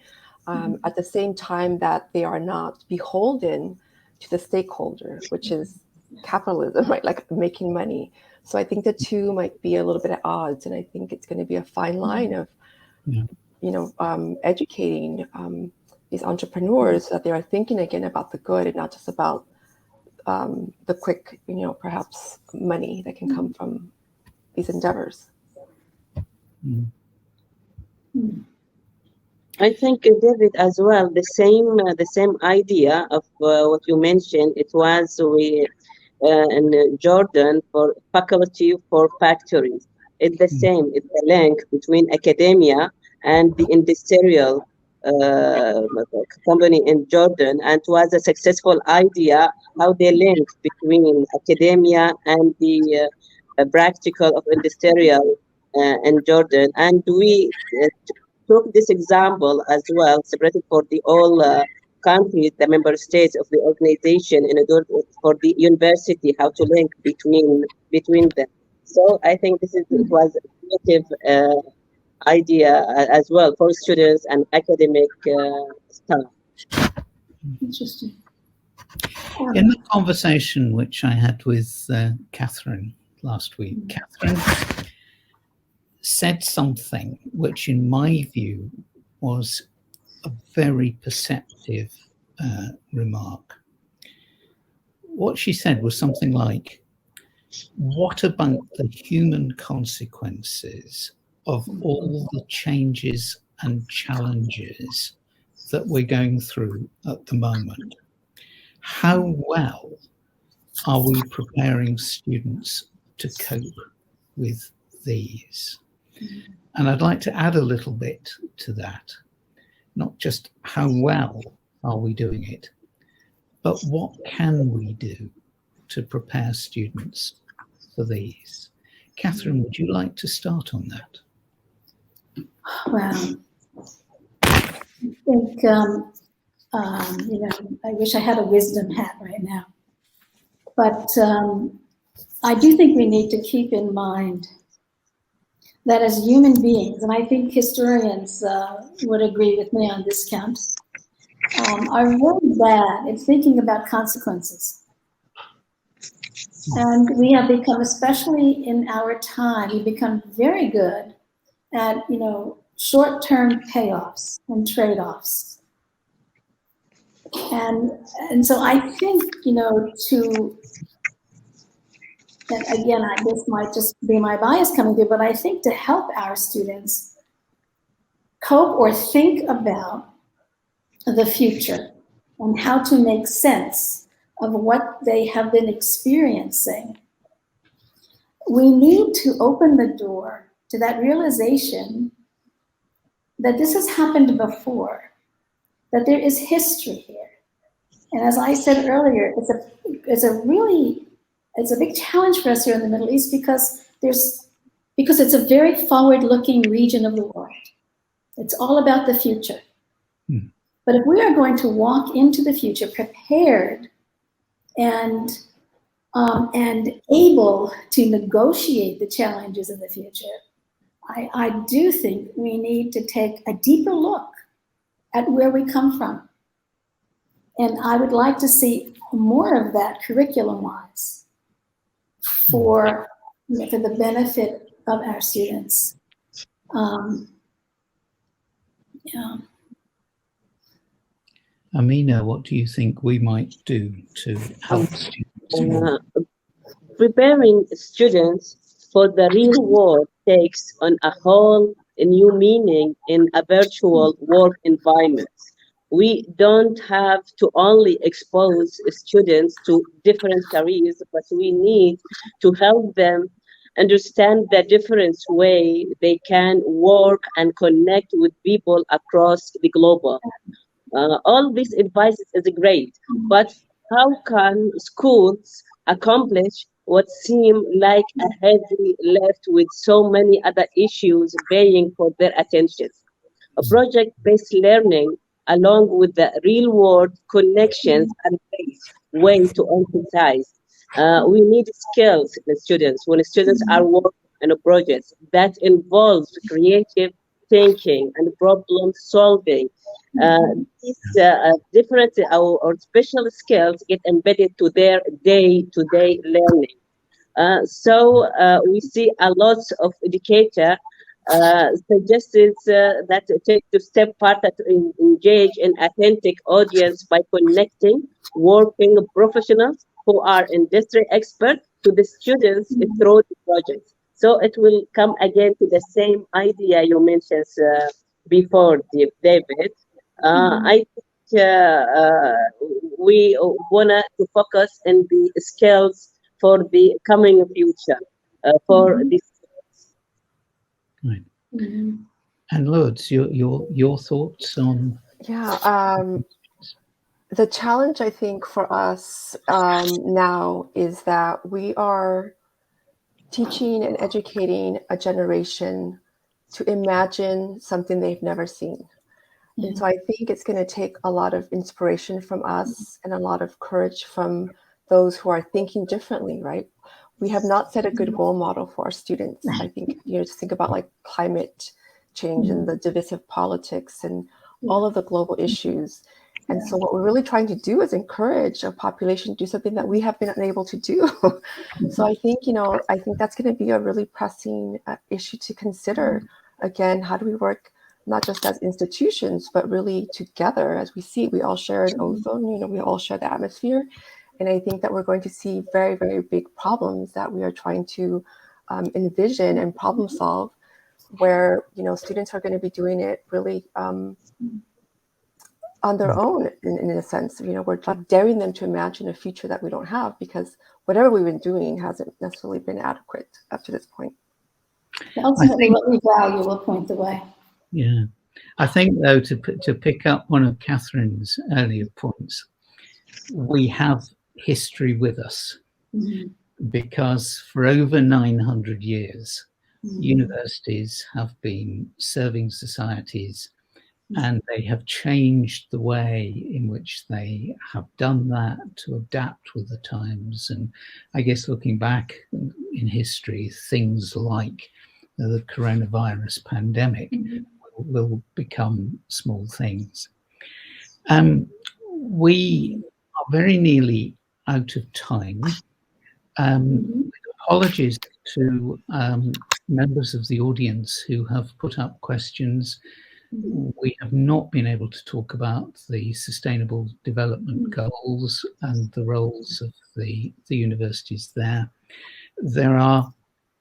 at the same time that they are not beholden to the stakeholder, which is capitalism, right? Like making money. So I think the two might be a little bit at odds, and I think it's going to be a fine line of, educating these entrepreneurs so that they are thinking again about the good and not just about the quick, perhaps money that can come from these endeavors. I think, David, as well, the same idea of what you mentioned. It was in Jordan for faculty for factories. It's the same. It's the link between academia and the industrial company in Jordan, and it was a successful idea how they link between academia and the practical of industrial in Jordan. And we took this example as well, separated for the all countries, the member states of the organization, in order for the university how to link between them. So I think it was a creative idea as well for students and academic staff. Interesting. In the conversation which I had with Catherine last week, Catherine said something which, in my view, was a very perceptive remark. What she said was something like, what about the human consequences of all the changes and challenges that we're going through at the moment? How well are we preparing students to cope with these? And I'd like to add a little bit to that. Not just how well are we doing it, but what can we do to prepare students for these? Catherine, would you like to start on that? Well, I think, I wish I had a wisdom hat right now. But I do think we need to keep in mind that as human beings, and I think historians would agree with me on this count, are very bad. It's thinking about consequences. And we have become, especially in our time, we've become very good at, short-term payoffs and trade-offs. And so I think, and again, this might just be my bias coming through, but I think to help our students cope or think about the future and how to make sense of what they have been experiencing, we need to open the door to that realization that this has happened before, that there is history here. And as I said earlier, it's a big challenge for us here in the Middle East because it's a very forward-looking region of the world. It's all about the future. But if we are going to walk into the future prepared and able to negotiate the challenges in the future, I do think we need to take a deeper look at where we come from. And I would like to see more of that curriculum-wise for the benefit of our students. Amina, what do you think we might do to help students? Preparing students for the real world takes on a whole new meaning in a virtual work environment. We don't have to only expose students to different careers, but we need to help them understand the different way they can work and connect with people across the global. All this advice is great, but how can schools accomplish what seem like a heavy lift with so many other issues vying for their attention? A project-based learning, along with the real-world connections, are a great way to emphasize. We need skills in the students. When students are working on a project that involves creative thinking and problem solving, these different or special skills get embedded to their day-to-day learning. So we see a lot of educators suggested that take the step part to engage an authentic audience by connecting working professionals who are industry experts to the students through the project. So it will come again to the same idea you mentioned before, David. I think we want to focus on the skills for the coming future for this. Right. And Lourdes, your thoughts on? Yeah, the challenge I think for us now is that we are teaching and educating a generation to imagine something they've never seen. And so I think it's going to take a lot of inspiration from us and a lot of courage from those who are thinking differently, right? We have not set a good role model for our students. I think, just think about like climate change and the divisive politics and all of the global issues. And so what we're really trying to do is encourage a population to do something that we have been unable to do. So I think, I think that's going to be a really pressing issue to consider. Again, how do we work not just as institutions, but really together? As we see, we all share an ozone, we all share the atmosphere. And I think that we're going to see very, very big problems that we are trying to envision and problem solve, where, students are going to be doing it really on their own, in a sense. We're like daring them to imagine a future that we don't have, because whatever we've been doing hasn't necessarily been adequate up to this point. Ultimately, what we value will point the way. Yeah. I think, though, to pick up one of Catherine's earlier points, we have history with us, because for over 900 years, universities have been serving societies, and they have changed the way in which they have done that to adapt with the times. And I guess looking back in history, things like the coronavirus pandemic will become small things. we are very nearly out of time. Apologies to members of the audience who have put up questions. We have not been able to talk about the Sustainable Development Goals and the roles of the universities there. There are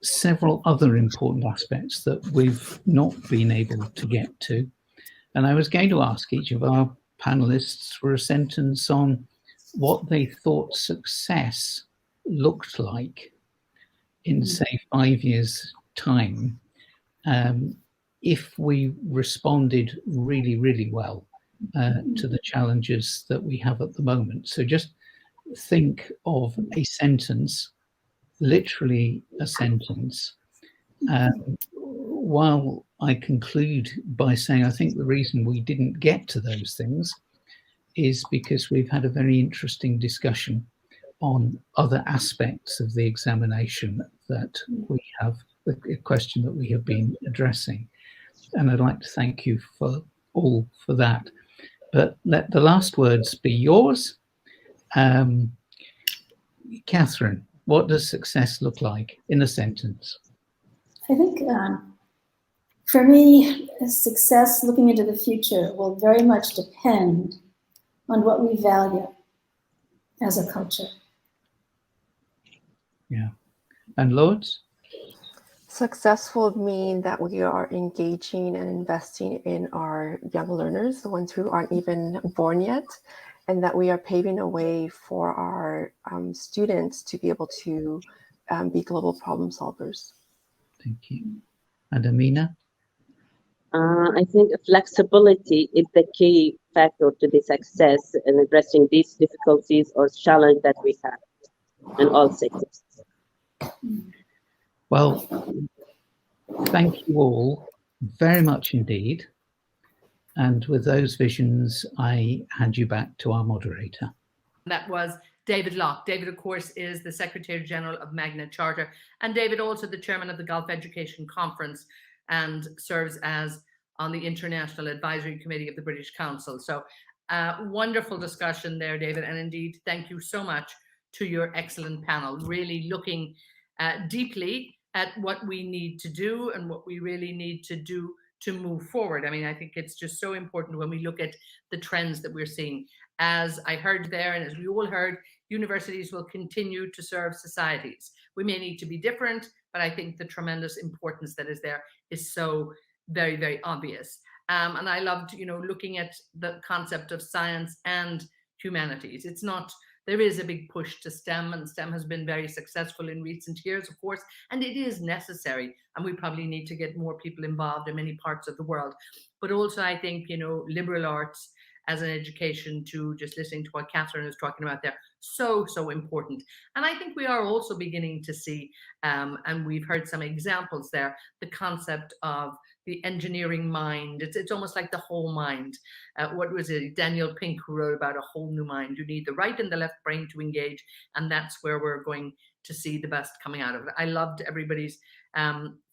several other important aspects that we've not been able to get to. And I was going to ask each of our panelists for a sentence on what they thought success looked like in, say, 5 years' time, if we responded really, really well to the challenges that we have at the moment. So just think of a sentence, literally a sentence. While I conclude by saying I think the reason we didn't get to those things is because we've had a very interesting discussion on other aspects of the examination that we have, the question that we have been addressing. And I'd like to thank you for all for that. But let the last words be yours. Catherine, what does success look like in a sentence? I think for me, success looking into the future will very much depend on what we value as a culture. Yeah. And Lourdes? Success would mean that we are engaging and investing in our young learners, the ones who aren't even born yet, and that we are paving a way for our students to be able to be global problem solvers. Thank you. And Amina? I think flexibility is the key factor to the success in addressing these difficulties or challenges that we have in all sectors. Well, thank you all very much indeed. And with those visions, I hand you back to our moderator. That was David Locke. David, of course, is the Secretary General of Magna Charta, and David also the Chairman of the Gulf Education Conference and serves as on the International Advisory Committee of the British Council. So wonderful discussion there, David, and indeed, thank you so much to your excellent panel, really looking deeply at what we need to do and what we really need to do to move forward. I mean, I think it's just so important when we look at the trends that we're seeing. As I heard there, and as we all heard, universities will continue to serve societies. We may need to be different, but I think the tremendous importance that is there is so very, very obvious. And I loved, looking at the concept of science and humanities. It's not, there is a big push to STEM, and STEM has been very successful in recent years, of course, and it is necessary. And we probably need to get more people involved in many parts of the world. But also, I think, liberal arts as an education, to just listening to what Catherine is talking about there, so important. And I think we are also beginning to see, and we've heard some examples there, the concept of the engineering mind. It's almost like the whole mind. What was it? Daniel Pink, who wrote about a whole new mind. You need the right and the left brain to engage, and that's where we're going to see the best coming out of it. I loved everybody's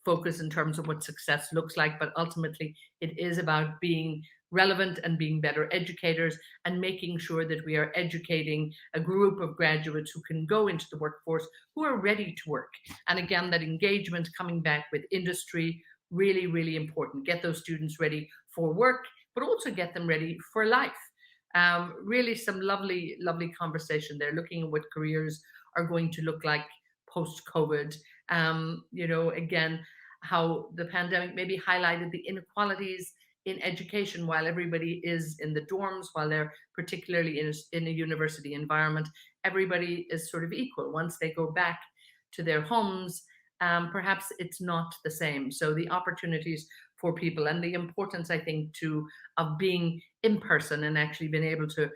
focus in terms of what success looks like, but ultimately it is about being relevant and being better educators and making sure that we are educating a group of graduates who can go into the workforce, who are ready to work. And again, that engagement coming back with industry, really, really important. Get those students ready for work, but also get them ready for life. Really some lovely, lovely conversation there, looking at what careers are going to look like post-COVID. Again, how the pandemic maybe highlighted the inequalities in education while everybody is in the dorms, while they're particularly in a university environment. Everybody is sort of equal. Once they go back to their homes, perhaps it's not the same. So the opportunities for people and the importance, I think, of being in person and actually being able to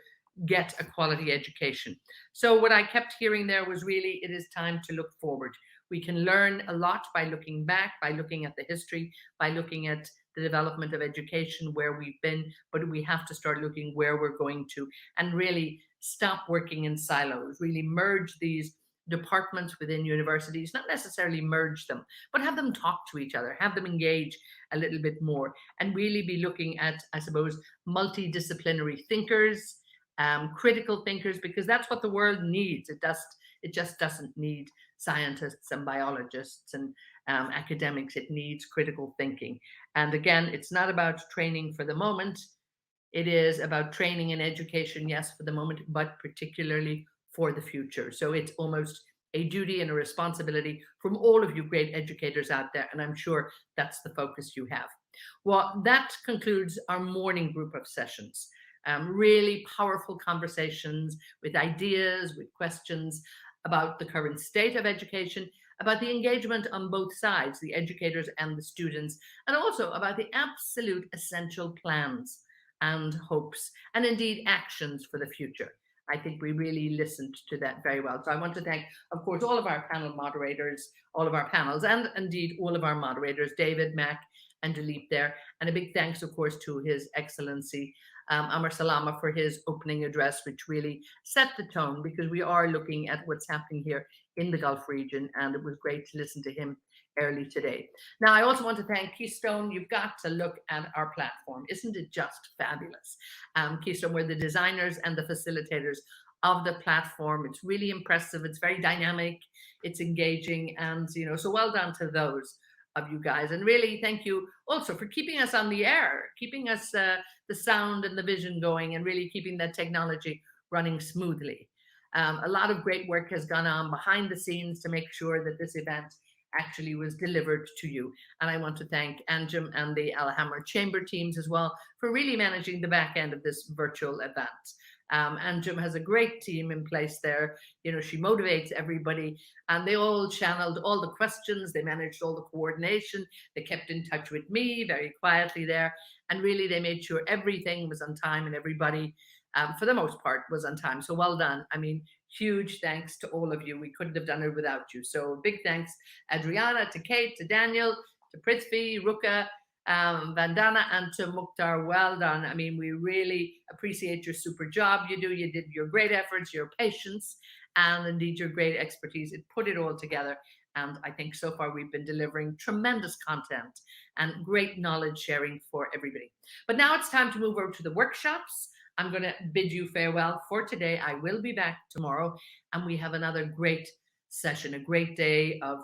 get a quality education. So what I kept hearing there was really, it is time to look forward. We can learn a lot by looking back, by looking at the history, by looking at the development of education, where we've been, but we have to start looking where we're going to and really stop working in silos, really merge these departments within universities, not necessarily merge them, but have them talk to each other, have them engage a little bit more, and really be looking at, I suppose, multidisciplinary thinkers, critical thinkers, because that's what the world needs. It just doesn't need scientists and biologists and academics. It needs critical thinking. And again, it's not about training for the moment. It is about training and education, yes, for the moment, but particularly for the future. So it's almost a duty and a responsibility from all of you great educators out there. And I'm sure that's the focus you have. Well, that concludes our morning group of sessions. Really powerful conversations with ideas, with questions about the current state of education, about the engagement on both sides, the educators and the students, and also about the absolute essential plans and hopes, and indeed actions for the future. I think we really listened to that very well. So I want to thank, of course, all of our panel moderators, all of our panels, and indeed all of our moderators, David, Mac, and Dilip there. And a big thanks, of course, to His Excellency, Amar Salama, for his opening address, which really set the tone, because we are looking at what's happening here in the Gulf region, and it was great to listen to him early today. Now, I also want to thank Keystone. You've got to look at our platform. Isn't it just fabulous? Keystone, we're the designers and the facilitators of the platform. It's really impressive. It's very dynamic. It's engaging. And, you know, so well done to those of you guys. And really, thank you also for keeping us on the air, keeping us the sound and the vision going, and really keeping that technology running smoothly. A lot of great work has gone on behind the scenes to make sure that this event actually was delivered to you. And I want to thank Anjum and the Alhambra Chamber teams as well for really managing the back end of this virtual event. Anjum has a great team in place there. You know, she motivates everybody, and they all channeled all the questions. They managed all the coordination. They kept in touch with me very quietly there. And really, they made sure everything was on time, and everybody, for the most part, was on time. So well done. I mean, huge thanks to all of you. We couldn't have done it without you. So big thanks, Adriana, to Kate, to Daniel, to Prithvi, Ruka, Vandana, and to Mukhtar. Well done. I mean, we really appreciate your super job you do. You did your great efforts, your patience, and indeed your great expertise. It put it all together. And I think so far we've been delivering tremendous content and great knowledge sharing for everybody. But now it's time to move over to the workshops. I'm going to bid you farewell for today. I will be back tomorrow, and we have another great session, a great day of,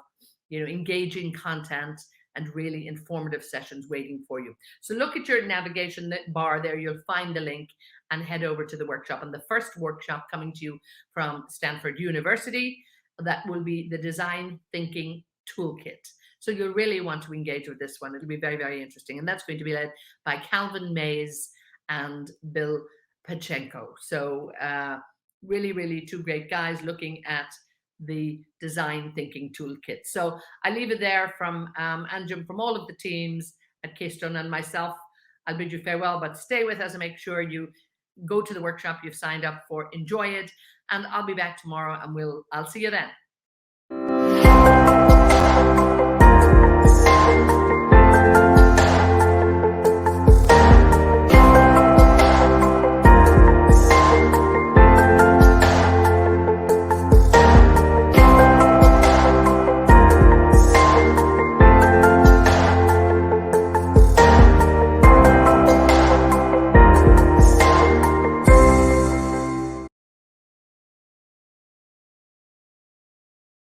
you know, engaging content and really informative sessions waiting for you. So look at your navigation bar there. You'll find the link and head over to the workshop. And the first workshop coming to you from Stanford University, that will be the Design Thinking Toolkit. So you'll really want to engage with this one. It'll be very, very interesting. And that's going to be led by Calvin Mays and Bill Pachenko. So really, really two great guys looking at the Design Thinking Toolkit. So I leave it there from Anjum, from all of the teams at Keystone and myself. I'll bid you farewell, but stay with us and make sure you go to the workshop you've signed up for, enjoy it, and I'll be back tomorrow, and I'll see you then.